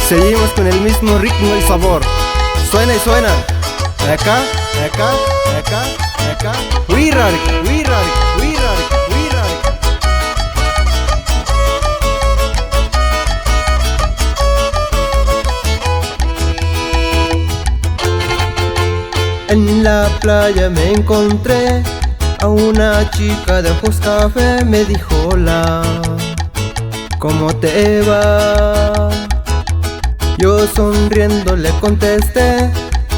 Seguimos con el mismo ritmo y sabor. Suena y suena. De acá, de acá, de acá, de acá. Wirarika, wirarika, wirarika, wirarika. En la playa me encontré a una chica de ojos café. Me dijo hola, ¿cómo te va? Yo sonriendo le contesté,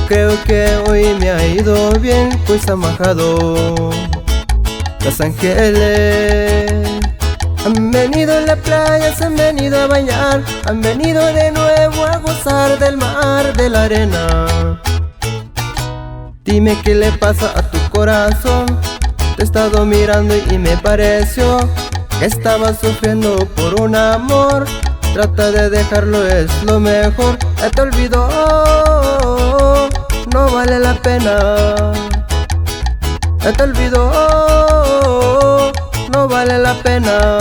creo que hoy me ha ido bien, pues han bajado Los Ángeles. Han venido a la playa, se han venido a bañar, han venido de nuevo a gozar del mar, de la arena. Dime qué le pasa a tu corazón. Te he estado mirando y me pareció que estabas sufriendo por un amor. Trata de dejarlo, es lo mejor. Te olvidó, no vale la pena. Te olvidó, no vale la pena.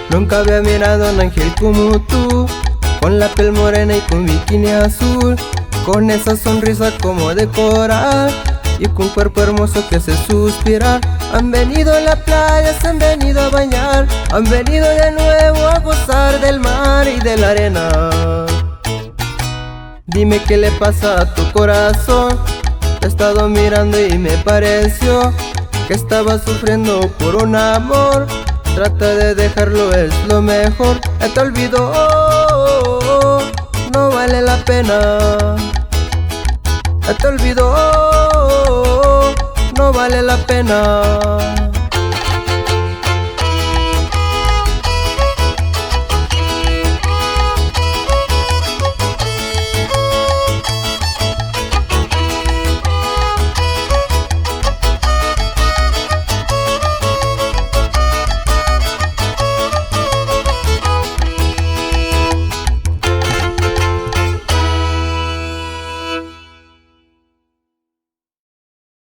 Nunca había mirado a un ángel como tú, con la piel morena y con bikini azul, con esa sonrisa como de coral y con cuerpo hermoso que hace suspirar. Han venido a la playa, se han venido a bañar, han venido de nuevo a gozar del mar y de la arena. Dime qué le pasa a tu corazón. Te he estado mirando y me pareció que estabas sufriendo por un amor. Trata de dejarlo, es lo mejor. Te olvidó, no vale la pena. Te olvidó, no vale la pena.